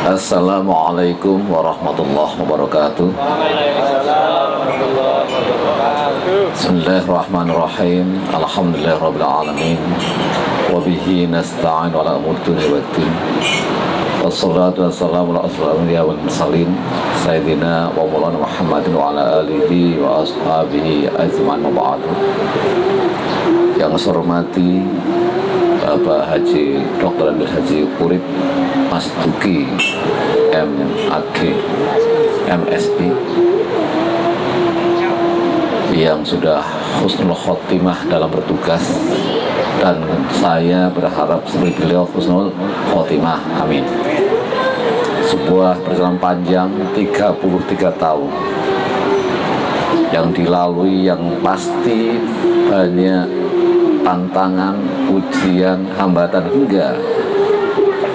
Assalamualaikum warahmatullahi wabarakatuh. Bismillahirrahmanirrahim. Alhamdulillahirabbil alamin. Wa bihi nasta'in ala umuri dunya waddin. Wassalatu wassalamu ala asyrofil anbiya'i wal mursalin sayyidina wa maulana Muhammadin wa ala alihi wa ashabihi ajma'in wa ba'du. Yang saya hormati Bapak Haji Dr. Andes Haji Urip Mas Duki MAG MSI yang sudah husnul khotimah dalam bertugas, dan saya berharap seperti beliau husnul khotimah, amin. Sebuah perjalanan panjang 33 tahun yang dilalui, yang pasti banyak tantangan, ujian, hambatan, hingga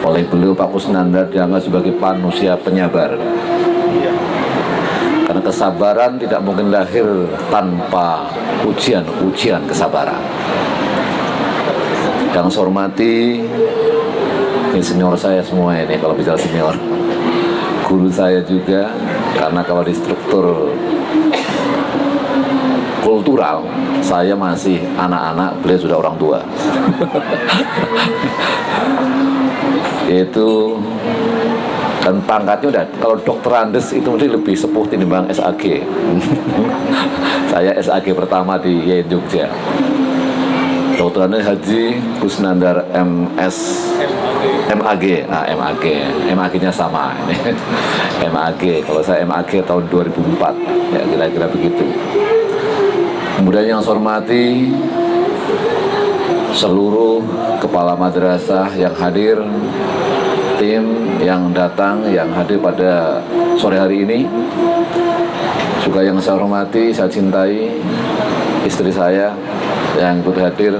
oleh beliau Pak Kusnandar dianggap sebagai manusia penyabar. Karena kesabaran tidak mungkin lahir tanpa ujian kesabaran. Yang saya hormati, ini senior saya semua ini, kalau bicara senior, guru saya juga, karena kalau di struktur kultural saya masih anak-anak, beliau sudah orang tua. Itu, dan pangkatnya udah, kalau Dokter Andes itu mungkin lebih sepuh tinimbang SAG. Saya SAG pertama di YN Jogja. Dokter Andes Haji Kusnandar MAG. Nah, MAG-nya sama. MAG, kalau saya MAG tahun 2004, ya kira-kira begitu. Kemudian yang saya hormati seluruh kepala madrasah yang hadir, tim yang datang, yang hadir pada sore hari ini. Juga yang saya hormati, saya cintai istri saya yang ikut hadir,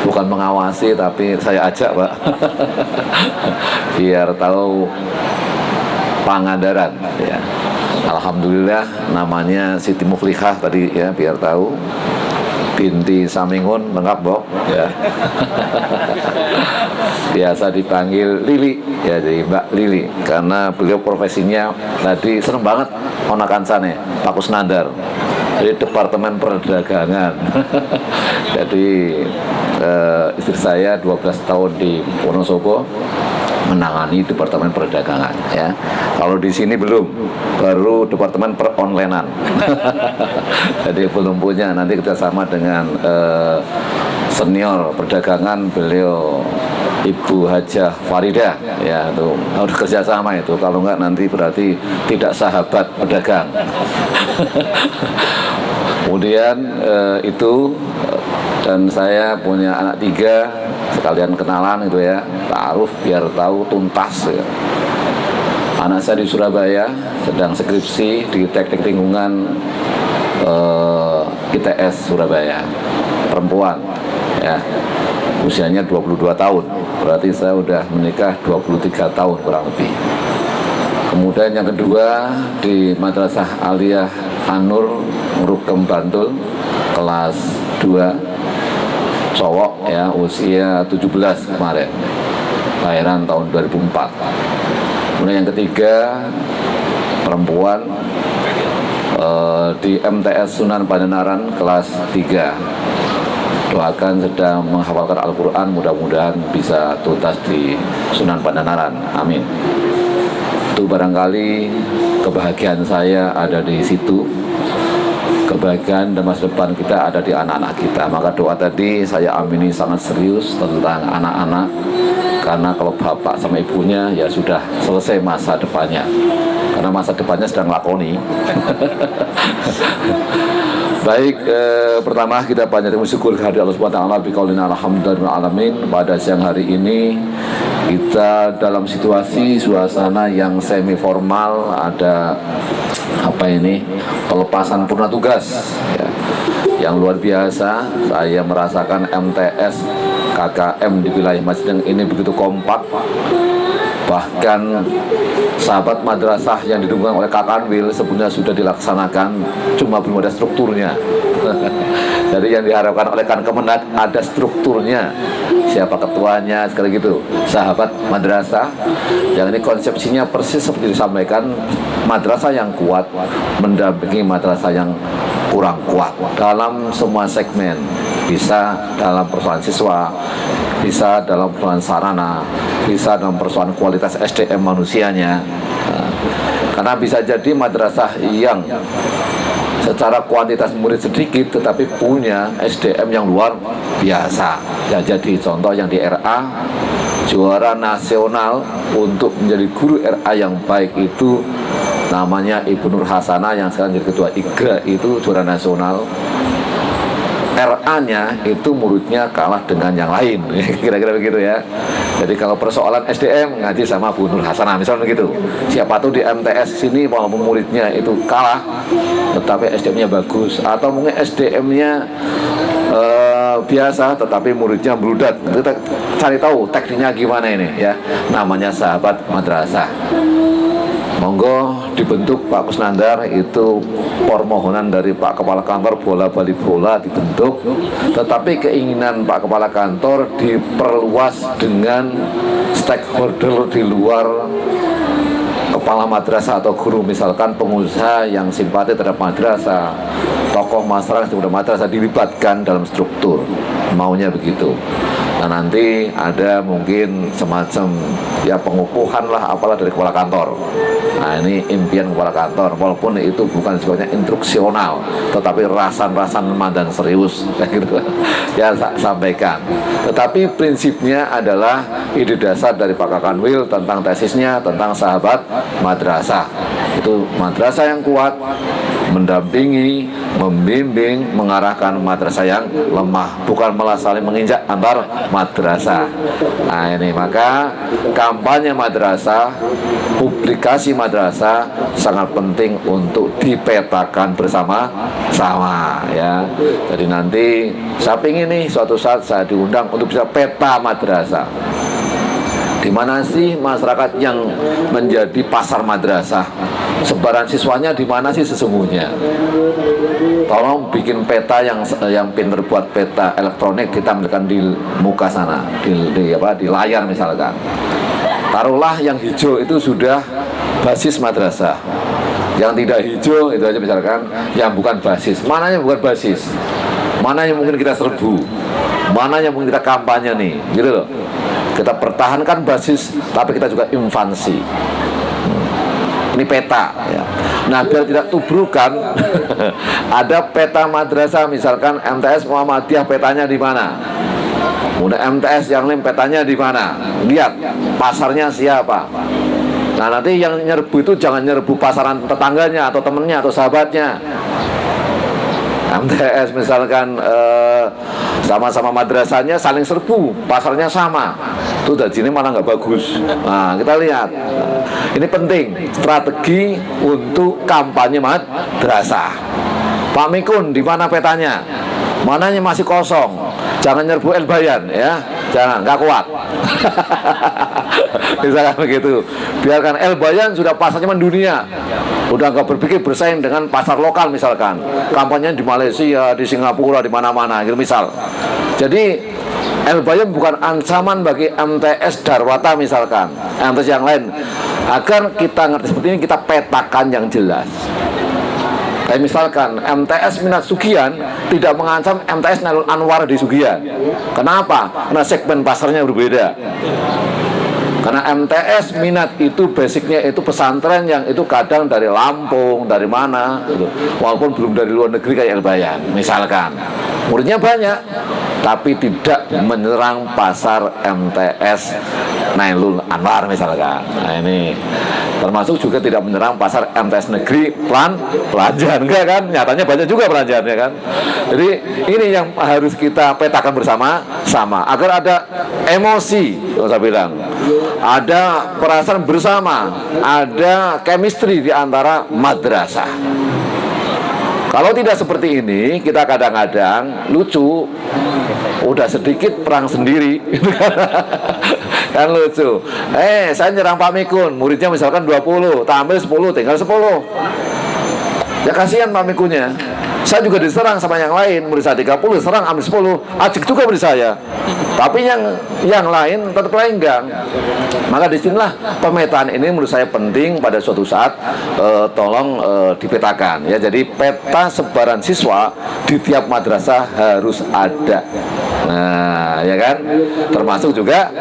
bukan mengawasi tapi saya ajak, Pak. Biar tahu Pangandaran, ya. Alhamdulillah, namanya Siti Muflihah tadi, ya, biar tahu. Binti Samingun, lengkap, Bok, ya. Biasa dipanggil Lili, ya, jadi Mbak Lili, karena beliau profesinya tadi seneng banget onakan sana Pak Kusnandar, jadi Departemen Perdagangan. Jadi istri saya 12 tahun di Wonosobo menangani Departemen Perdagangan, ya. Kalau di sini belum, baru Departemen Peronlinean. Jadi belum punya, nanti kita sama dengan senior perdagangan beliau Ibu Hajah Farida, ya, itu harus kerjasama itu, kalau enggak nanti berarti tidak sahabat pedagang. Kemudian itu, dan saya punya anak 3, sekalian kenalan itu, ya, ta'aruf biar tahu tuntas, ya. Anak saya di Surabaya sedang skripsi di Teknik Lingkungan ITS Surabaya, perempuan, ya, usianya 22 tahun, berarti saya udah menikah 23 tahun kurang lebih. Kemudian yang kedua di Madrasah Aliyah An-Nur Murukem Bantul, kelas 2, cowok, ya, usia 17 kemarin, lahiran tahun 2004. Kemudian yang ketiga perempuan di MTS Sunan Pandenaran kelas 3. Doakan sedang menghafalkan Al-Quran, mudah-mudahan bisa tuntas di Sunan Pandenaran, amin. Itu barangkali kebahagiaan saya ada di situ. Kebahagiaan dan masa depan kita ada di anak-anak kita. Maka doa tadi saya amini sangat serius tentang anak-anak, karena kalau bapak sama ibunya ya sudah selesai masa depannya, karena masa depannya sedang lakoni. Baik, pertama kita panjatkan syukur kehadirat Allah Subhanahu wa taala biqaulina alhamdulillahil alamin. Pada siang hari ini kita dalam situasi suasana yang semi formal, ada pelepasan purna tugas, ya, yang luar biasa. Saya merasakan MTS KKM di wilayah masjid yang ini begitu kompak. Bahkan sahabat madrasah yang didukung oleh Kakanwil sebenarnya sudah dilaksanakan, cuma belum ada strukturnya. Jadi yang diharapkan oleh Kemenag ada strukturnya, siapa ketuanya, sekali gitu, sahabat madrasah. Yang ini konsepsinya persis seperti disampaikan, madrasah yang kuat mendampingi madrasah yang kurang kuat dalam semua segmen, bisa dalam persoalan siswa, bisa dalam persoalan sarana, bisa dalam persoalan kualitas SDM manusianya. Karena bisa jadi madrasah yang secara kuantitas murid sedikit tetapi punya SDM yang luar biasa. Ya, jadi contoh yang di RA, juara nasional untuk menjadi guru RA yang baik itu namanya Ibu Nur Hasanah, yang sekarang jadi ketua IGRA, itu juara nasional. RA-nya itu muridnya kalah dengan yang lain, kira-kira begitu ya. Jadi kalau persoalan SDM ngaji sama Bu Nur Hasanah misalnya begitu. Siapa tuh di MTS sini walaupun muridnya itu kalah, tetapi SDM-nya bagus, atau mungkin SDM-nya biasa tetapi muridnya meludat. Kita cari tahu tekniknya gimana ini ya. Namanya sahabat madrasah. Monggo dibentuk Pak Kusnandar, itu permohonan dari Pak Kepala Kantor bola bali bola dibentuk, tetapi keinginan Pak Kepala Kantor diperluas dengan stakeholder di luar kepala madrasah atau guru, misalkan pengusaha yang simpati terhadap madrasah, tokoh masyarakat yang sudah madrasah dilibatkan dalam struktur, maunya begitu. Nah, nanti ada mungkin semacam ya pengukuhan lah apalah dari kepala kantor. Nah, ini impian kepala kantor, walaupun itu bukan sifatnya instruksional tetapi rasan-rasan mandan serius gitu. Ya sampaikan. Tetapi prinsipnya adalah ide dasar dari Pak Kakanwil tentang tesisnya tentang sahabat madrasah. Itu madrasah yang kuat mendampingi, membimbing, mengarahkan madrasah yang lemah, bukan malah saling menginjak antar madrasah. Nah, ini maka kampanye madrasah, publikasi madrasah sangat penting untuk dipetakan bersama-sama ya. Jadi nanti saya ingin nih suatu saat saya diundang untuk bisa peta madrasah. Di mana sih masyarakat yang menjadi pasar madrasah? Sebaran siswanya di mana sih sesungguhnya? Tolong bikin peta yang pinter buat peta elektronik, kita ambilkan di muka sana, di layar misalkan. Taruhlah yang hijau itu sudah basis madrasah. Yang tidak hijau itu aja misalkan yang bukan basis. Mana yang bukan basis? Mana yang mungkin kita serbu? Mana yang mungkin kita kampanye nih? Gitu loh. Kita pertahankan basis, tapi kita juga infansi. Ini peta ya. Nah, biar tidak tubrukan ada peta madrasah, misalkan MTS Muhammadiyah petanya di mana, kemudian MTS yang lain petanya di mana, lihat pasarnya siapa. Nah, nanti yang nyerbu itu jangan nyerbu pasaran tetangganya atau temennya atau sahabatnya. MTS misalkan sama-sama madrasahnya saling serbu, pasarnya sama, itu ini malah nggak bagus. Nah, kita lihat, ini penting strategi untuk kampanye madrasah. Pak Mikun, di mana petanya? Mananya masih kosong, jangan nyerbu El Bayan ya, jangan, nggak kuat. Misalkan begitu, biarkan El Bayan sudah pasarnya mendunia, udah nggak berpikir bersaing dengan pasar lokal, misalkan kampanye di Malaysia, di Singapura, di mana-mana gitu misal. Jadi El Bayan bukan ancaman bagi MTS Darwata misalkan, MTS yang lain. Agar kita ngerti seperti ini, kita petakan yang jelas. Kayak misalkan MTS Minat Sugian tidak mengancam MTS Nailul Anwar di Sugian. Kenapa? Karena segmen pasarnya berbeda. Karena MTS Minat itu basicnya itu pesantren yang itu kadang dari Lampung, dari mana gitu. Walaupun belum dari luar negeri kayak El Bayan misalkan. Muridnya banyak, tapi tidak menyerang pasar MTS Nailul Anwar misalkan. Nah, ini termasuk juga tidak menyerang pasar MTS negeri pelanjaan, enggak kan? Nyatanya banyak juga pelanjaannya kan. Jadi ini yang harus kita petakan bersama-sama agar ada emosi, saya bilang, ada perasaan bersama, ada chemistry di antara madrasah. Kalau tidak seperti ini, kita kadang-kadang lucu, udah sedikit perang sendiri, kan lucu. Saya nyerang Pak Mikun, muridnya misalkan 20, tampil 10, tinggal 10. Ya kasihan Pak Mikunnya. Saya juga diserang sama yang lain, murid saya 30 serang ambil 10, ajik juga murid saya. Tapi yang lain tetap lenggang. Maka disinilah pemetaan ini menurut saya penting pada suatu saat, tolong dipetakan ya. Jadi peta sebaran siswa di tiap madrasah harus ada. Nah, ya kan, termasuk juga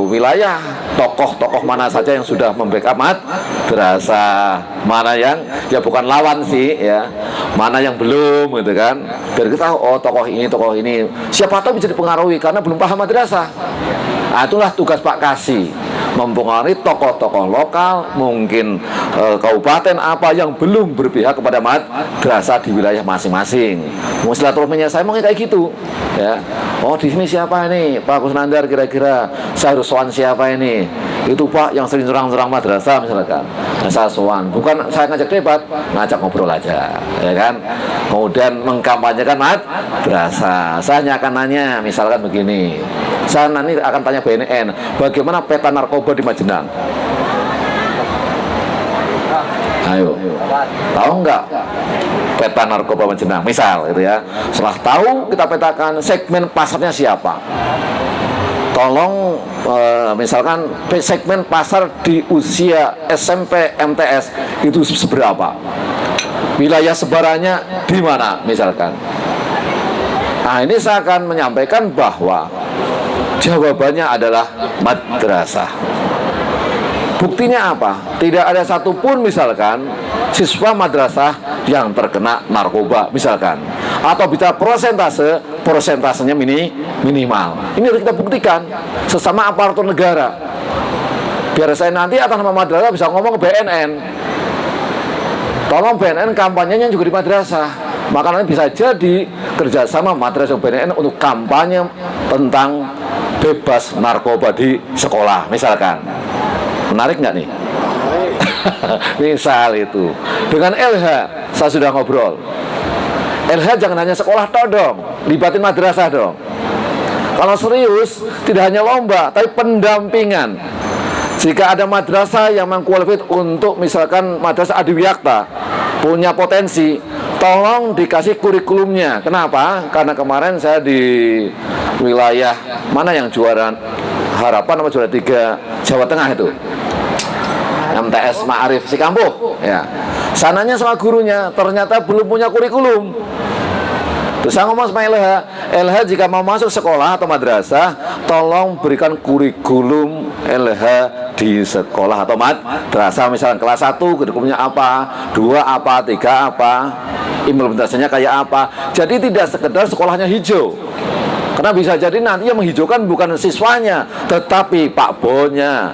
wilayah tokoh-tokoh mana saja yang sudah membackup madrasah, mana yang ya bukan lawan sih ya, mana yang belum gitu kan, biar kita tahu oh tokoh ini siapa tahu bisa dipengaruhi karena belum paham madrasah. Nah, itulah tugas Pak Kasih, mempengaruhi tokoh-tokoh lokal, mungkin kabupaten apa yang belum berpihak kepada madrasah di wilayah masing-masing. Silaturahminya saya mau kayak gitu ya. Oh di sini siapa ini Pak Kusnandar, kira-kira saya harus sowan siapa ini? Itu Pak yang sering serang-serang madrasah misalkan. Nah, saya sowan, bukan saya ngajak debat, ngajak ngobrol aja ya kan. Kemudian mengkampanyekan madrasah. Saya hanya akan nanya misalkan begini, saya nanti akan tanya BNN, bagaimana peta narkoba di Majenang? Ayo, tahu nggak peta narkoba Majenang? Misal, gitu ya. Setelah tahu, kita petakan segmen pasarnya siapa. Tolong, misalkan segmen pasar di usia SMP MTS itu seberapa? Wilayah sebarannya di mana, misalkan. Nah, ini saya akan menyampaikan bahwa jawabannya adalah madrasah. Buktinya apa? Tidak ada satupun misalkan siswa madrasah yang terkena narkoba misalkan. Atau bicara persentasenya minimal. Ini harus kita buktikan sesama aparatur negara. Biar saya nanti atas nama madrasah bisa ngomong ke BNN. Tolong BNN kampanyenya juga di madrasah. Maka nanti bisa jadi kerjasama madrasah BNN untuk kampanye tentang bebas narkoba di sekolah misalkan. Menarik nggak nih? Misal itu. Dengan LH saya sudah ngobrol. LH jangan hanya sekolah toh dong, libatin madrasah dong. Kalau serius tidak hanya lomba tapi pendampingan. Jika ada madrasah yang mengkualifikasi untuk misalkan madrasah Adiwiyakta punya potensi, tolong dikasih kurikulumnya. Kenapa? Karena kemarin saya di wilayah mana yang juara Harapan sama juara 3 Jawa Tengah itu, MTS Ma'arif Sikampuh ya. Sananya sama gurunya ternyata belum punya kurikulum. Terus saya ngomong sama LH jika mau masuk sekolah atau madrasah, tolong berikan kurikulum LH di sekolah atau madrasah. Misalnya kelas 1 kurikulumnya apa, 2 apa, 3 apa, implementasinya kayak apa. Jadi tidak sekedar sekolahnya hijau. Karena bisa jadi nanti yang menghijaukan bukan siswanya, tetapi Pak Bonya.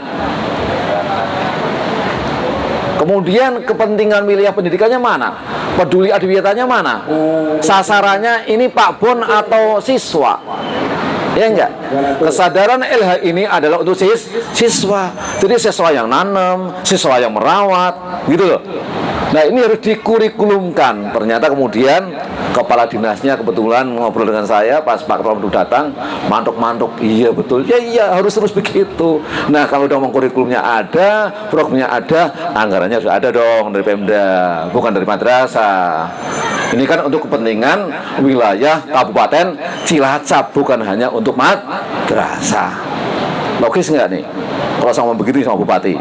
Kemudian kepentingan wilayah pendidikannya mana? Peduli adiwiyatanya mana? Sasarannya ini Pak Bon atau siswa? Ya enggak? Kesadaran LH ini adalah untuk siswa. Jadi siswa yang nanam, siswa yang merawat, gitu loh. Nah ini harus dikurikulumkan. Ternyata kemudian kepala dinasnya kebetulan ngobrol dengan saya pas Pak Ketua datang, mantuk-mantuk, iya betul, ya iya harus terus begitu. Nah kalau udah ngomong kurikulumnya ada, programnya ada, anggarannya harus ada dong dari Pemda, bukan dari madrasah. Ini kan untuk kepentingan wilayah Kabupaten Cilacap, bukan hanya untuk madrasah. Logis nggak nih? Kalau saya ngomong begitu sama Bupati,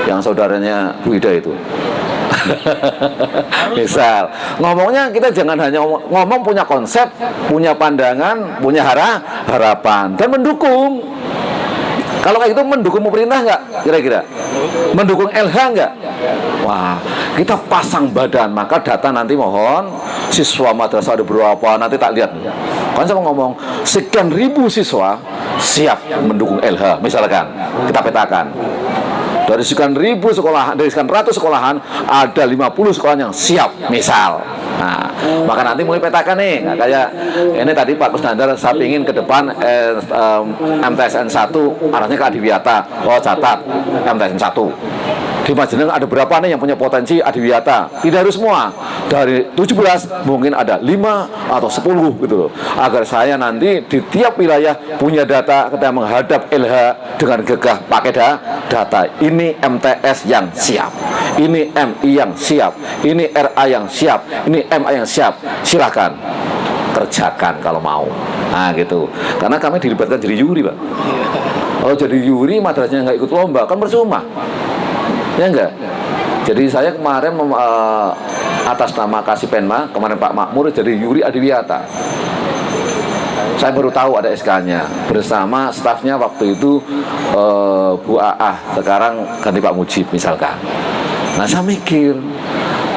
yang saudaranya Bu Ida itu. Misal ngomongnya kita jangan hanya ngomong punya konsep, punya pandangan, punya harapan dan mendukung. Kalau kayak gitu mendukung pemerintah nggak kira-kira? Mendukung LH nggak? Wah, kita pasang badan, maka data nanti mohon siswa madrasah ada berapa nanti tak lihat. Kan saya mau ngomong sekian ribu siswa siap mendukung LH misalkan, kita petakan. Dari sekian ribu sekolahan, dari sekian ratus sekolahan, ada 50 sekolah yang siap, misal. Nah, maka nanti mulai petakan nih. Nah, kayak ini tadi Pak Kusnandar, saya ingin ke depan MTSN 1 arahnya ke Adiwiyata. Oh, catat MTSN 1. Di Majenang ada berapa nih yang punya potensi Adiwiyata? Tidak harus semua. Dari 17 mungkin ada 5 atau 10 gitu loh. Agar saya nanti di tiap wilayah punya data ketika menghadap LH dengan gegah pakai data. Ini MTS yang siap. ini MI yang siap, ini RA yang siap, ini MA yang siap, silakan kerjakan kalau mau. Nah gitu, karena kami dilibatkan jadi juri, Pak. Kalau jadi juri madrasahnya nggak ikut lomba kan percuma, ya enggak. Jadi saya kemarin atas nama Kasipenma, kemarin Pak Makmur jadi juri adiwiyata. Saya baru tahu ada SK-nya bersama stafnya waktu itu Bu Aah, sekarang ganti Pak Mujib misalkan. Nah saya mikir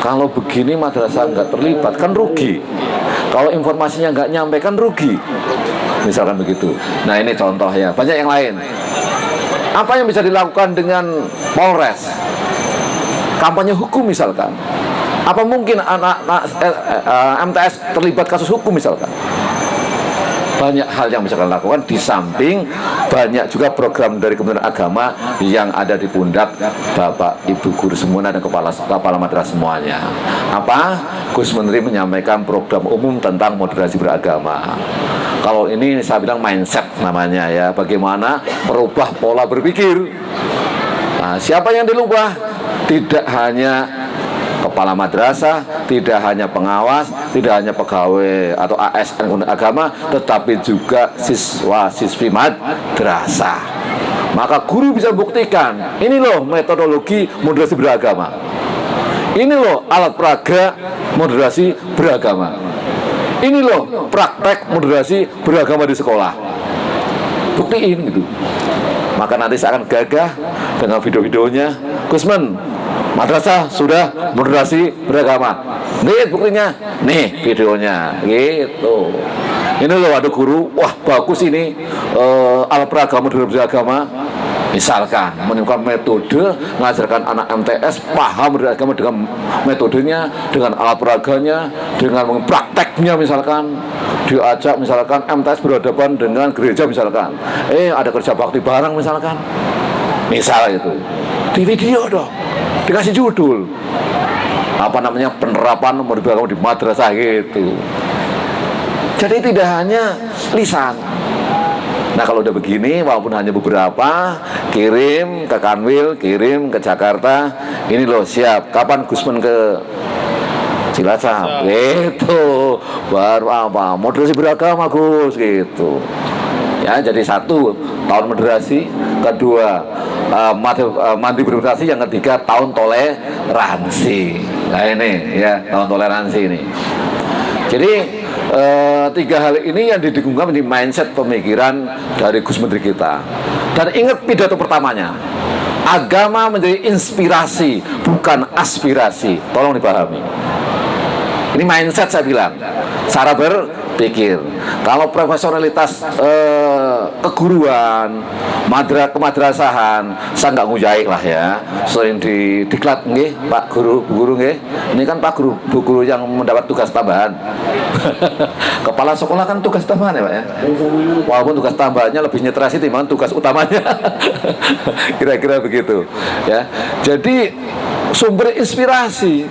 kalau begini madrasah nggak terlibat kan rugi. Kalau informasinya nggak nyampe kan rugi. Misalkan begitu. Nah ini contoh ya, banyak yang lain. Apa yang bisa dilakukan dengan Polres? Kampanye hukum misalkan. Apa mungkin anak-anak MTS terlibat kasus hukum misalkan? Banyak hal yang bisa kita lakukan, di samping banyak juga program dari Kementerian Agama yang ada di pundak Bapak Ibu guru semua dan kepala madrasah semuanya. Apa? Gus Menteri menyampaikan program umum tentang moderasi beragama. Kalau ini saya bilang mindset namanya ya, bagaimana merubah pola berpikir. Nah, siapa yang dilubah? Tidak hanya kepala madrasah, tidak hanya pengawas, tidak hanya pegawai atau ASN agama, tetapi juga siswa-siswi madrasah. Maka guru bisa buktikan, ini loh metodologi moderasi beragama. Ini loh alat peraga moderasi beragama. Ini loh praktek moderasi beragama di sekolah. Buktiin gitu. Maka nanti saya akan gagah dengan video-videonya. Gusman, madrasah sudah moderasi beragama. Nih buktinya, nih videonya, gitu. Ini loh ada guru, wah bagus ini alat peraga moderasi beragama. Misalkan menemukan metode mengajarkan anak MTS paham beragama dengan metodenya, dengan alat peraganya, dengan prakteknya. Misalkan diajak misalkan MTS berhadapan dengan gereja misalkan, ada kerja bakti bareng misalkan, misal itu di video dong, dikasih judul apa namanya, penerapan moderasi beragama di madrasah gitu. Jadi tidak hanya lisan. Nah kalau udah begini, walaupun hanya beberapa, kirim ke Kanwil, kirim ke Jakarta. Ini loh siap, kapan Gusman ke Cilacap? Gitu, baru apa, moderasi beragama Gus, gitu. Ya jadi satu, tahun moderasi. Kedua, mandi bermoderasi. Yang ketiga, tahun toleransi. Nah ini ya, tahun toleransi ini. Jadi tiga hal ini yang didengungkan di mindset pemikiran dari Gus Menteri kita. Dan ingat pidato pertamanya, agama menjadi inspirasi bukan aspirasi. Tolong dipahami. Ini mindset saya bilang, cara berpikir. Kalau profesionalitas keguruan, kemadrasahan, saya nggak ngujaik lah ya. Sering di diklat nggih, Pak Guru, Bu Guru nggih. Ini kan Pak Guru, Bu Guru yang mendapat tugas tambahan. Kepala sekolah kan tugas tambahan ya Pak ya. Walaupun tugas tambahannya lebih nyetrasi timbang tugas utamanya. Kira-kira begitu ya. Jadi sumber inspirasi,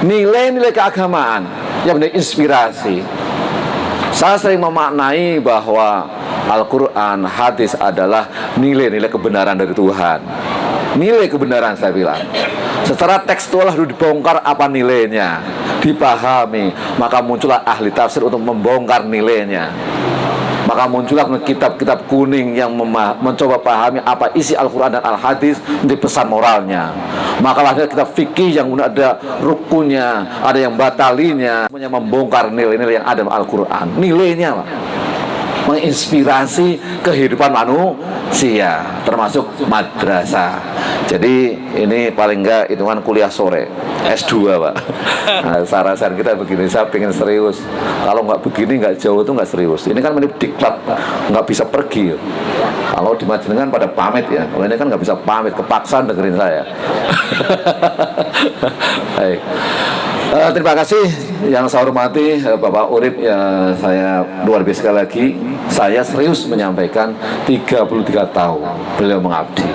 nilai-nilai keagamaan yang menjadi inspirasi. Saya sering memaknai bahwa Al-Quran, hadis adalah nilai-nilai kebenaran dari Tuhan. Nilai kebenaran saya bilang. Secara tekstual harus dibongkar apa nilainya, dipahami. Maka muncullah ahli tafsir untuk membongkar nilainya. Maka muncullah kitab-kitab kuning yang mencoba pahami apa isi Al-Quran dan Al-Hadis menjadi pesan moralnya. Maka lahirnya kitab fikih yang ada rukunnya, ada yang batalinya, membongkar nilai-nilai yang ada dalam Al-Quran. Nilainya Pak, menginspirasi kehidupan manusia, termasuk madrasah. Jadi ini paling enggak hitungan kuliah sore, S2 Pak. Nah, saran kita begini, saya pengen serius. Kalau nggak begini, nggak jauh itu nggak serius. Ini kan diklat, nggak bisa pergi. Kalau di Majenengan pada pamit ya, kalau ini kan nggak bisa pamit, kepaksa dengerin saya. Baik. Terima kasih yang saya hormati Bapak Urip ya, saya luar biasa sekali lagi. Saya serius menyampaikan 33 tahun beliau mengabdi.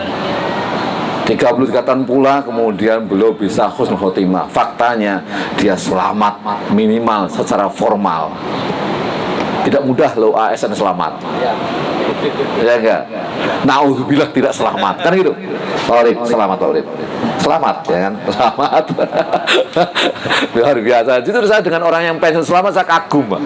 33 tahun pula kemudian beliau bisa husnul khotimah. Faktanya dia selamat minimal secara formal. Tidak mudah loh ASN selamat. Ya enggak? Naudzubillah tidak selamat kan gitu. Pak Urip, selamat Pak Urip. Selamat ya kan? Selamat. Luar biasa. Justru saya dengan orang yang pensiun selamat saya kagum, Pak.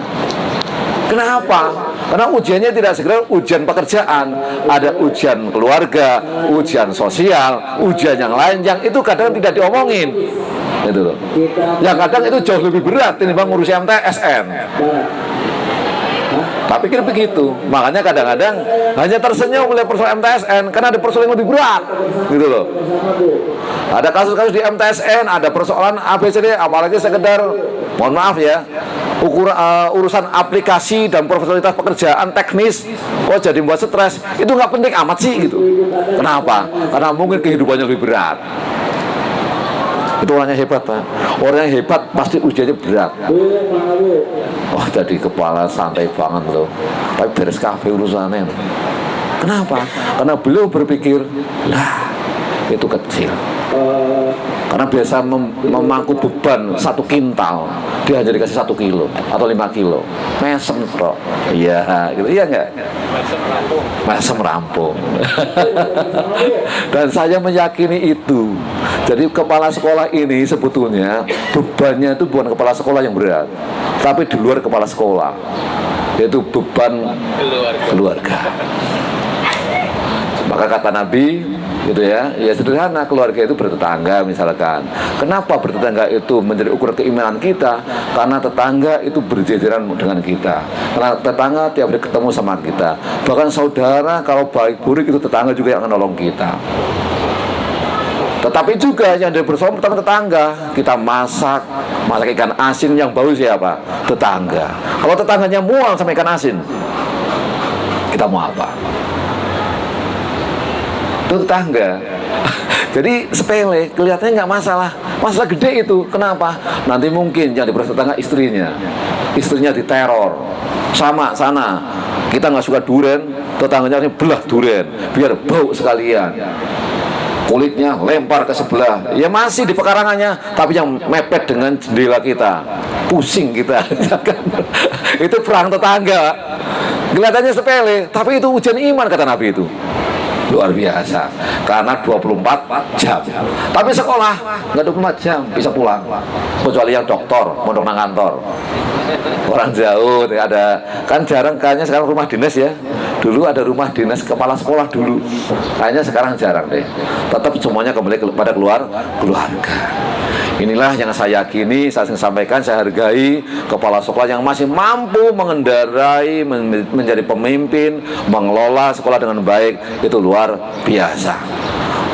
Kenapa? Karena ujiannya tidak sekedar ujian pekerjaan, ada ujian keluarga, ujian sosial, ujian yang lain yang itu kadang tidak diomongin. Itu loh. Yang kadang itu jauh lebih berat dibanding ngurusi MTSN. Tapi kira begitu. Makanya kadang-kadang hanya tersenyum oleh persoalan MTSN karena ada persoalan yang lebih berat. Gitu loh. Ada kasus-kasus di MTSN, ada persoalan ABCD, apalagi sekedar mohon maaf ya, urusan aplikasi dan profesionalitas pekerjaan teknis kok jadi membuat stres. Itu nggak penting amat sih gitu. Kenapa? Karena mungkin kehidupannya lebih berat. Itu orangnya hebat, Pak. Orang yang hebat pasti ujiannya berat. Wah, jadi kepala santai banget loh. Tapi beres kabeh urusannya. Kenapa? Karena beliau berpikir, lah itu kecil. Karena biasa memangku beban 1 kintal, dia hanya dikasih 1 kilo atau 5 kilo. Mesem kok. Iya, gitu. Iya enggak? Mesem rampung. Dan saya meyakini itu. Jadi kepala sekolah ini sebetulnya bebannya itu bukan kepala sekolah yang berat, tapi di luar kepala sekolah, yaitu beban keluarga. Maka kata Nabi gitu ya sederhana, keluarga itu bertetangga misalkan. Kenapa bertetangga itu menjadi ukuran keimanan kita? Karena tetangga itu berjejeran dengan kita. Karena tetangga tiap hari ketemu sama kita. Bahkan saudara kalau baik buruk itu tetangga juga yang akan nolong kita. Tetapi juga yang dari bersama pertama tetangga. Kita masak ikan asin yang bau siapa? Tetangga. Kalau tetangganya mual sama ikan asin, kita mau apa? Itu tetangga. Jadi sepele, kelihatannya nggak masalah. Masalah gede itu. Kenapa? Nanti mungkin yang diperas tetangga istrinya diteror. Sama sana, kita nggak suka durian, tetangganya belah durian biar bau sekalian. Kulitnya lempar ke sebelah, ya masih di pekarangannya, tapi yang mepet dengan jendela kita, pusing kita. Itu perang tetangga. Kelihatannya sepele, tapi itu ujian iman kata Nabi itu. Luar biasa. Karena 24 jam. Tapi sekolah nggak 24 jam, bisa pulang. Kecuali yang doktor, mondok nang kantor. Orang jauh ada, kan jarang kayaknya sekarang rumah dinas ya. Dulu ada rumah dinas kepala sekolah dulu. Kayaknya sekarang jarang deh. Tetap semuanya kembali pada keluarga. Inilah yang saya yakini, saya sampaikan, saya hargai kepala sekolah yang masih mampu mengendarai, menjadi pemimpin, mengelola sekolah dengan baik, itu luar biasa.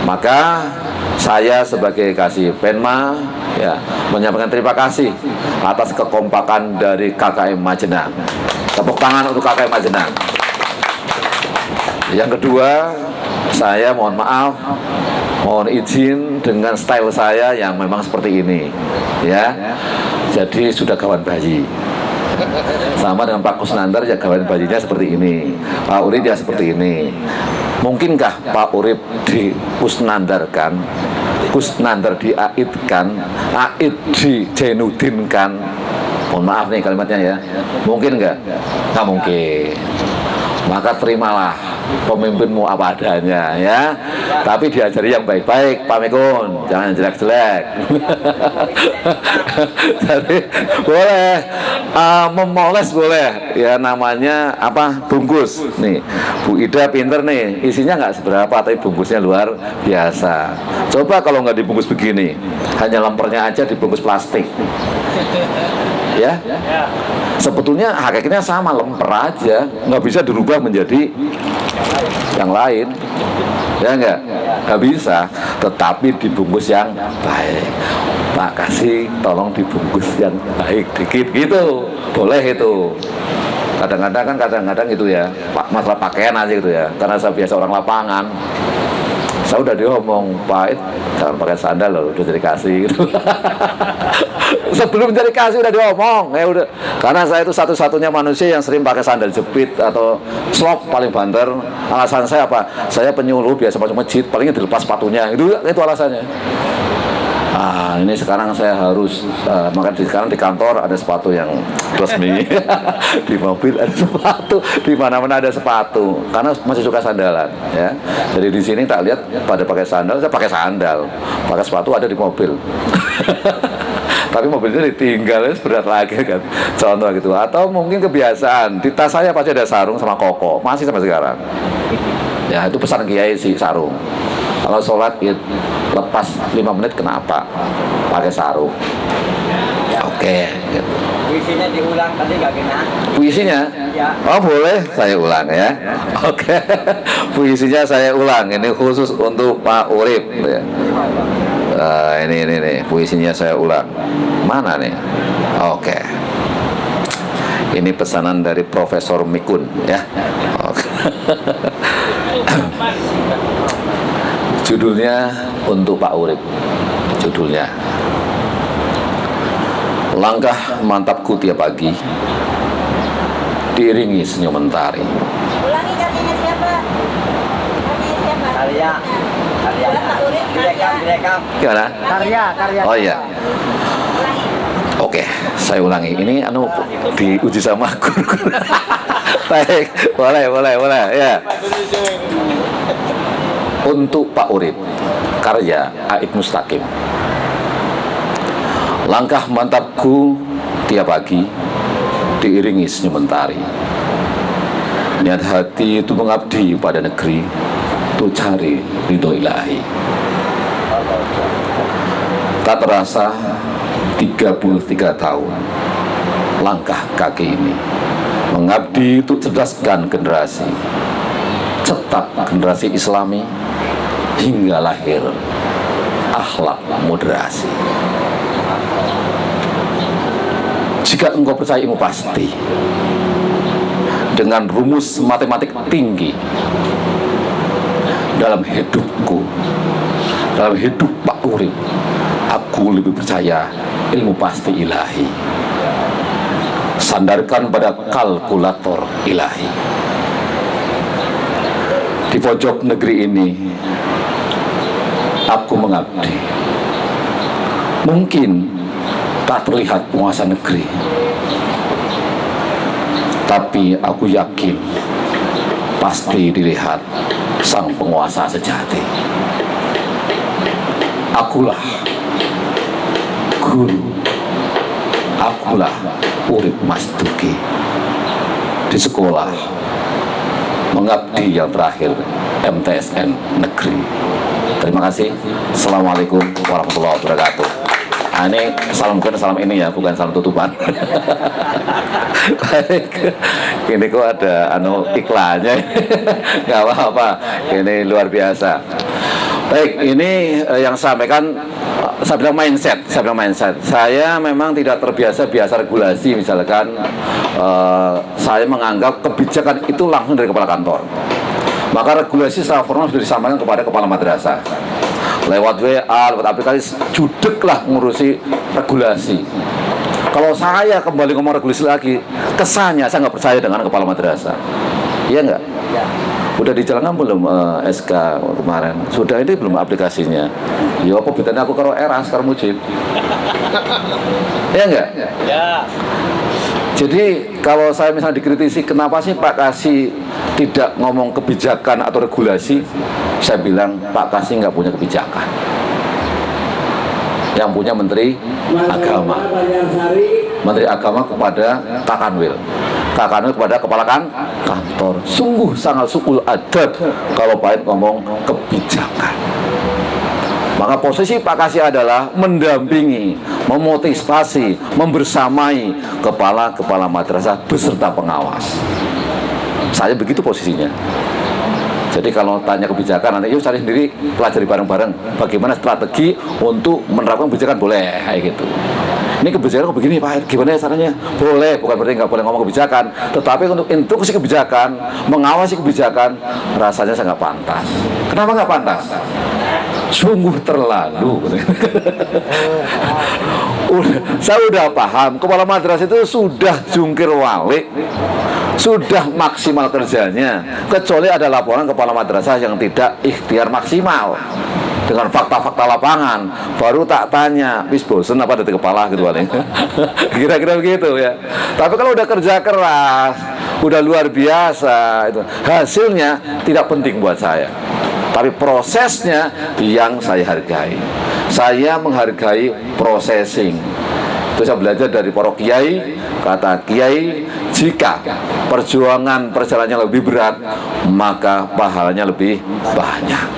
Maka saya sebagai Kasih Penma ya menyampaikan terima kasih atas kekompakan dari KKM Majenang. Tepuk tangan untuk KKM Majenang. Yang kedua, saya mohon maaf, mohon izin dengan style saya yang memang seperti ini, ya. Jadi sudah kawan bayi. Sama dengan Pak Kusnandar ya kawan bayinya seperti ini, Pak Urip ya seperti ini. Mungkinkah Pak Urip di Kusnandarkan, Kusnandar diaidkan, aid di jenudinkan? Mohon maaf nih kalimatnya ya. Mungkin nggak? Nggak mungkin. Maka terimalah pemimpinmu apa adanya ya, tapi diajari yang baik-baik Pak Mekun, jangan jelek-jelek. Jadi boleh memoles boleh ya, namanya apa, bungkus nih. Bu Ida pinter nih, isinya nggak seberapa tapi bungkusnya luar biasa. Coba kalau nggak dibungkus begini, hanya lempernya aja dibungkus plastik ya, sebetulnya hakikatnya sama, lemper aja, nggak bisa dirubah menjadi yang lain ya, nggak bisa, tetapi dibungkus yang baik. Pak Kasih tolong dibungkus yang baik dikit gitu, boleh itu. Kadang-kadang itu ya Pak, masalah pakaian aja gitu ya, karena saya biasa orang lapangan. Saya udah diomong, Pak, jangan pakai sandal loh, udah jadi kasih gitu. Sebelum jadi kasih udah diomong, ya udah. Karena saya itu satu-satunya manusia yang sering pakai sandal jepit atau slop paling banter. Alasan saya apa? Saya penyuluh biasa masuk masjid, palingnya dilepas sepatunya. Itu alasannya. Ini sekarang saya harus makanya sekarang di kantor ada sepatu yang resmi, di mobil ada sepatu, di mana-mana ada sepatu, karena masih suka sandalan, ya. Jadi di sini tak lihat pada pakai sandal, saya pakai sandal, pakai sepatu ada di mobil. Tapi mobilnya ditinggal, berat lagi kan, contoh gitu. Atau mungkin kebiasaan di tas saya pasti ada sarung sama koko, masih sampai sekarang. Ya itu pesan kiai sih, sarung. Kalau sholat Id lepas 5 menit kenapa pakai sarung? Oke, gitu. Puisinya diulang tadi nggak kena. Puisinya? Ya. Oh boleh, saya ulang ya. Oke, puisinya saya ulang. Ini khusus untuk Pak Urip. Ya. Ini puisinya saya ulang. Mana nih? Oke. Ini pesanan dari Profesor Mikun ya. Oke. Judulnya untuk Pak Urip. Judulnya langkah mantapku tiap pagi diiringi senyum mentari. Ulangi karyanya siapa? Karyanya siapa? Karya. Ulang Pak Urip, karya. Direkam. Gimana? Karya. Oh iya. Ulangi. Oke, saya ulangi. Ini diuji sama guru. Baik, boleh ya. Untuk Pak Urip, karya Aib Mustaqim. Langkah mantapku tiap pagi diiringi senyum mentari. Niat hati itu mengabdi pada negeri, untuk cari ridho ilahi. Tak terasa 33 tahun langkah kaki ini mengabdi untuk cerdaskan generasi, cetak generasi Islami hingga lahir akhlak moderasi. Jika engkau percaya ilmu pasti dengan rumus matematik tinggi, dalam hidupku, dalam hidup Pak Urip, aku lebih percaya ilmu pasti ilahi. Sandarkan pada kalkulator ilahi. Di pojok negeri ini aku mengabdi. Mungkin tak terlihat penguasa negeri, tapi aku yakin pasti dilihat sang penguasa sejati. Akulah guru, akulah Urip Mastuki di sekolah mengabdi yang terakhir MTSN Negeri. Terima kasih. Assalamualaikum warahmatullahi wabarakatuh. Ini salam ini ya, bukan salam tutupan. Baik, ini kok ada iklannya. Nggak apa-apa, ini luar biasa. Baik, ini yang saya sampaikan, saya bilang mindset. Saya memang tidak terbiasa regulasi, misalkan saya menganggap kebijakan itu langsung dari kepala kantor. Maka regulasi secara formal sudah disampaikan kepada kepala madrasah lewat WA, lewat aplikasi, judeklah ngurusi regulasi. Kalau saya kembali ngomong regulasi lagi, kesannya saya nggak percaya dengan kepala madrasah. Iya nggak? Ya. Udah dijalankan belum SK kemarin? Sudah, ini belum aplikasinya. Ya apa bedanya aku karo Eras karo Mujib? Iya nggak? Ya. Jadi kalau saya misalnya dikritisi, kenapa sih Pak Kasih tidak ngomong kebijakan atau regulasi? Saya bilang Pak Kasih nggak punya kebijakan. Yang punya Menteri Agama. Menteri Agama kepada Kakanwil. Kakanwil kepada kepala kantor. Sungguh sangat suul adab kalau Pak ngomong kebijakan. Maka posisi Pak Kasih adalah mendampingi, memotivasi, membersamai kepala madrasah beserta pengawas. Saya begitu posisinya. Jadi kalau tanya kebijakan, nanti yuk cari sendiri, pelajari bareng-bareng bagaimana strategi untuk menerapkan kebijakan, boleh kayak gitu. Ini kebijakan begini Pak, gimana caranya? Boleh, bukan berarti nggak boleh ngomong kebijakan, tetapi untuk instruksi kebijakan, mengawasi kebijakan, rasanya saya nggak pantas. Kenapa nggak pantas? Sungguh terlalu. Saya udah paham, kepala madrasah itu sudah jungkir balik, sudah maksimal kerjanya, kecuali ada laporan kepala madrasah yang tidak ikhtiar maksimal. dengan fakta-fakta lapangan, baru tak tanya, wis bosen apa dari kepala gitu paling. Kira-kira begitu ya. Tapi kalau udah kerja keras, udah luar biasa, itu hasilnya tidak penting buat saya. Tapi prosesnya yang saya hargai. Saya menghargai processing. Itu saya belajar dari para kiai. Kata kiai, jika perjuangan perjalanannya lebih berat, maka pahalanya lebih banyak.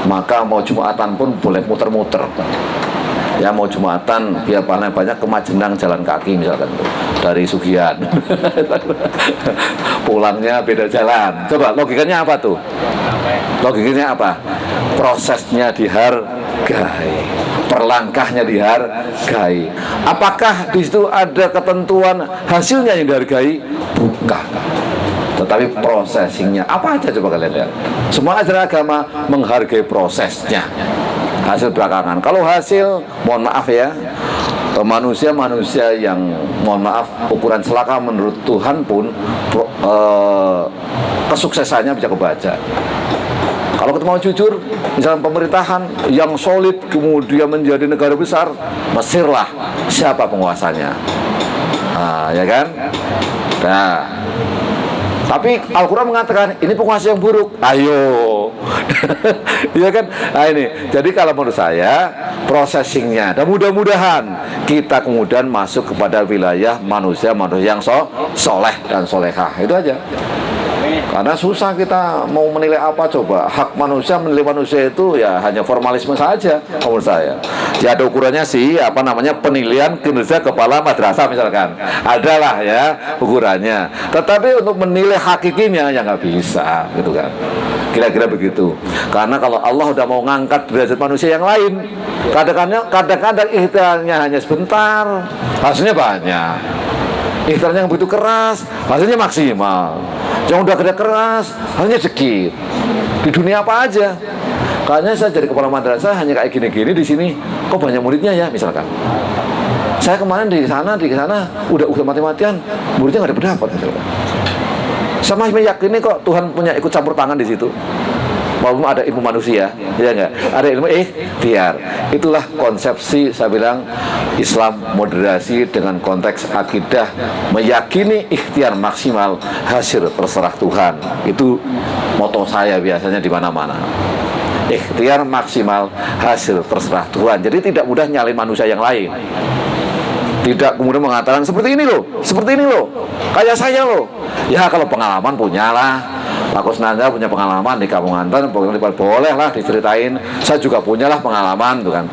Maka mau Jumatan pun boleh muter-muter. Ya mau Jumatan biar pahalanya banyak, ke Majenang jalan kaki misalkan dari Sugihan. Pulangnya beda jalan. Coba logikanya apa tuh? Logikanya apa? Prosesnya dihargai, perlangkahnya dihargai. Apakah di situ ada ketentuan hasilnya yang dihargai? Bukan. Tetapi prosesingnya apa aja coba kalian lihat. Semua ajaran agama menghargai prosesnya. Hasil belakangan. Kalau hasil, mohon maaf ya, manusia yang mohon maaf ukuran celaka menurut Tuhan pun kesuksesannya bisa kebaca. Kalau kita mau jujur, misalnya pemerintahan yang solid kemudian menjadi negara besar, Mesir lah siapa penguasanya, ya kan? Nah, tapi Al-Quran mengatakan ini penguasa yang buruk. Ayo, ya kan? Nah ini, jadi kalau menurut saya processingnya, dan mudah-mudahan kita kemudian masuk kepada wilayah manusia yang soleh dan solehah. Itu aja. Karena susah kita mau menilai apa coba. Hak manusia, menilai manusia itu ya hanya formalisme saja menurut saya. Ya ada ukurannya sih, apa namanya, penilaian kinerja kepala madrasah misalkan. Adalah ya ukurannya. Tetapi untuk menilai hakikinya ya nggak bisa gitu kan. Kira-kira begitu. Karena kalau Allah udah mau ngangkat derajat manusia yang lain, kadang-kadang ikhtiarnya hanya sebentar, hasilnya banyak. Ikhtiarnya yang begitu keras, hasilnya maksimal. Yang udah kerja keras, hanya sedikit. Di dunia apa aja. Kayaknya saya jadi kepala madrasah hanya kayak gini-gini di sini. Kok banyak muridnya ya misalkan. Saya kemarin di sana udah mati-matian, muridnya nggak ada pendapat misalkan. Sama meyakini kok Tuhan punya ikut campur tangan di situ. Walaupun ada ilmu manusia, ya enggak? Ada ilmu ikhtiar. Itulah konsepsi saya bilang Islam moderasi dengan konteks akidah, meyakini ikhtiar maksimal, hasil terserah Tuhan. Itu moto saya biasanya di mana-mana. Ikhtiar maksimal, hasil terserah Tuhan. Jadi tidak mudah nyalin manusia yang lain. Tidak kemudian mengatakan seperti ini loh, kayak saya loh. Ya kalau pengalaman punyalah. Pak Kusnanda punya pengalaman di Kampung Anton, boleh lah diceritain. Saya juga punyalah pengalaman tuh kan.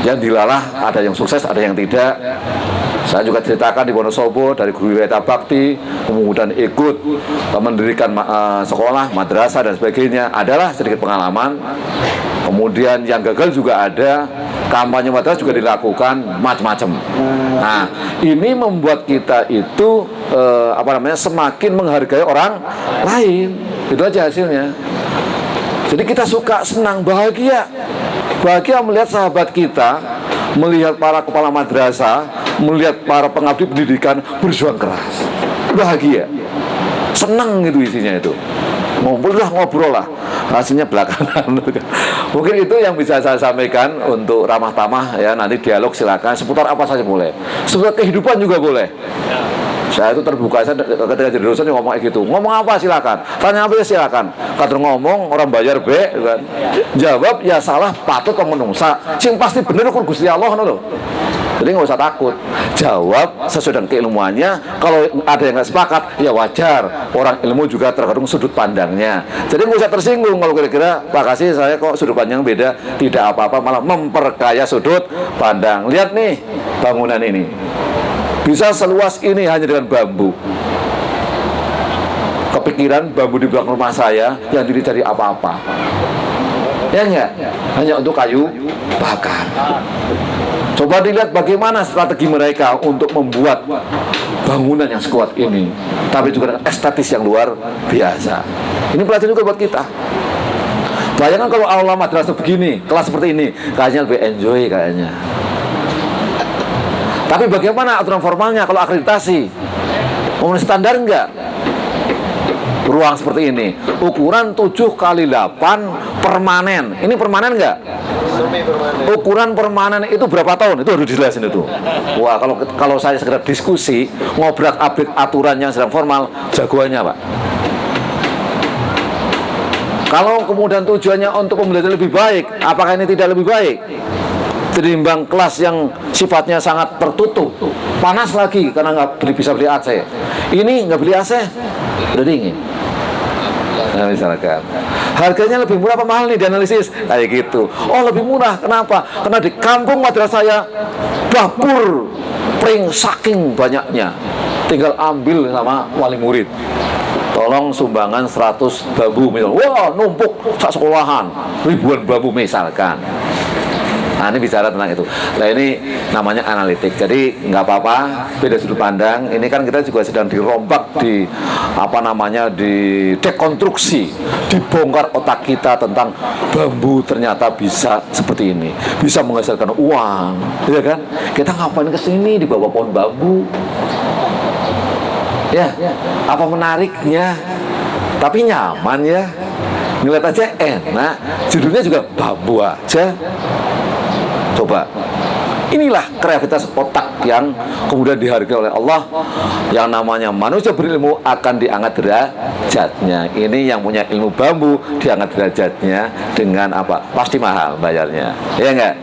Yang dilalah ada yang sukses, ada yang tidak. Saya juga ceritakan di Wonosobo dari guru Weta Bakti, kemudian ikut mendirikan sekolah, madrasah dan sebagainya. Adalah sedikit pengalaman. Kemudian yang gagal juga ada. Kampanye madrasah juga dilakukan macam-macam. Nah, ini membuat kita itu semakin menghargai orang lain. Itu aja hasilnya. Jadi kita suka, senang, bahagia melihat sahabat kita, melihat para kepala madrasah, melihat para pengabdi pendidikan berjuang keras. Bahagia, senang gitu isinya itu. Ngobrol lah, hasilnya belakangan. Mungkin itu yang bisa saya sampaikan untuk ramah tamah ya. Nanti dialog silakan seputar apa saja boleh, seputar kehidupan juga boleh. Saya itu terbuka, saya ketika jadi dosen ngomong kayak gitu. Ngomong apa silakan, tanya apa ya silakan. Kadang ngomong orang bayar B kan. Jawab ya salah patut kok menungsa. Sing pasti bener ukur Gusti Allah ngono lho. Jadi nggak usah takut. Jawab sesuai dengan keilmuannya. Kalau ada yang nggak sepakat, ya wajar. Orang ilmu juga tergantung sudut pandangnya. Jadi nggak usah tersinggung kalau kira-kira Pak Kasih saya kok sudut pandang beda. Tidak apa-apa, malah memperkaya sudut pandang. Lihat nih bangunan ini. Bisa seluas ini hanya dengan bambu. Kepikiran bambu di belakang rumah saya yang tidak dari apa-apa. Ya enggak? Hanya untuk kayu bakar. Coba dilihat bagaimana strategi mereka untuk membuat bangunan yang sekuat ini, tapi juga dengan estetis yang luar biasa. Ini pelajaran juga buat kita. Bayangkan kalau aula madrasah begini, kelas seperti ini, kayaknya lebih enjoy kayaknya. Tapi bagaimana aturan formalnya kalau akreditasi? Memenuhi standar enggak? Ruang seperti ini, ukuran 7x8 permanen. Ini permanen nggak? Ukuran permanen itu berapa tahun? Itu harus dijelasin itu. Wah, kalau saya sekedar diskusi, ngobrak-abrik aturan yang sedang formal, jagoannya Pak. Kalau kemudian tujuannya untuk pembelajaran lebih baik, apakah ini tidak lebih baik? Ketimbang kelas yang sifatnya sangat tertutup, panas lagi karena nggak bisa beli AC. Ini nggak beli AC, udah dingin. Nah, misalkan harganya lebih murah apa mahal nih dianalisis kayak gitu. Oh, lebih murah, kenapa? Karena di kampung madrasah saya dapur pring saking banyaknya, tinggal ambil sama wali murid. Tolong sumbangan 100 bambu misal. Wah, numpuk sak sekolahan, ribuan bambu misalkan. Nah, ini bicara tentang itu. Nah, ini namanya analitik. Jadi nggak apa-apa, beda sudut pandang. Ini kan kita juga sedang dirombak, di dekonstruksi, dibongkar otak kita tentang bambu ternyata bisa seperti ini, bisa menghasilkan uang, ya kan? Kita ngapain kesini di bawah pohon bambu? Ya, apa menariknya? Tapi nyaman ya, ngeliat aja enak. Judulnya juga bambu aja. Coba, inilah kreativitas otak yang kemudian dihargai oleh Allah. Yang namanya manusia berilmu akan diangkat derajatnya. Ini yang punya ilmu bambu diangkat derajatnya dengan apa? Pasti mahal bayarnya. Ya enggak?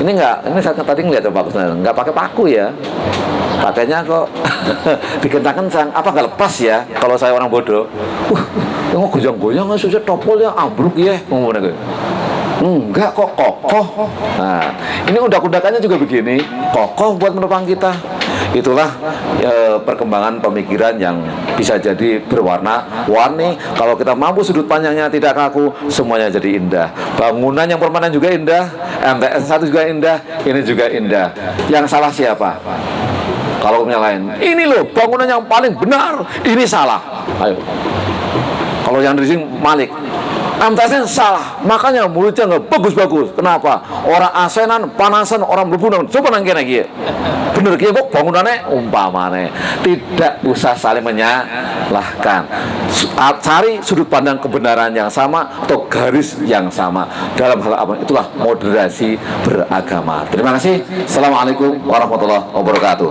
Ini saya tadi ngeliat bagusnya, enggak pakai paku ya. Pakainya kok dikentang-kentang. Apa nggak lepas ya? Kalau saya orang bodoh, yang goyang-goyang susah topolnya ambruk ya, ngomongnya gitu. Enggak kok, kokoh. Nah, ini undak-undakannya juga begini, kokoh buat menopang kita. Itulah perkembangan pemikiran yang bisa jadi berwarna-warni. Kalau kita mampu sudut pandangnya tidak kaku, semuanya jadi indah. Bangunan yang permanen juga indah, MTS 1 juga indah, ini juga indah. Yang salah siapa? Kalau lain, ini loh bangunan yang paling benar, ini salah. Ayo. Kalau yang rising Malik, MTS salah, makanya mulutnya nggak bagus-bagus. Kenapa? Orang asenan, panasan, orang berbunuh. Coba nangkep lagi. Bener kia kok bangunannya umpamane. Tidak usah saling menyalahkan. Cari sudut pandang kebenaran yang sama atau garis yang sama dalam hal apa. Itulah moderasi beragama. Terima kasih. Assalamualaikum warahmatullahi wabarakatuh.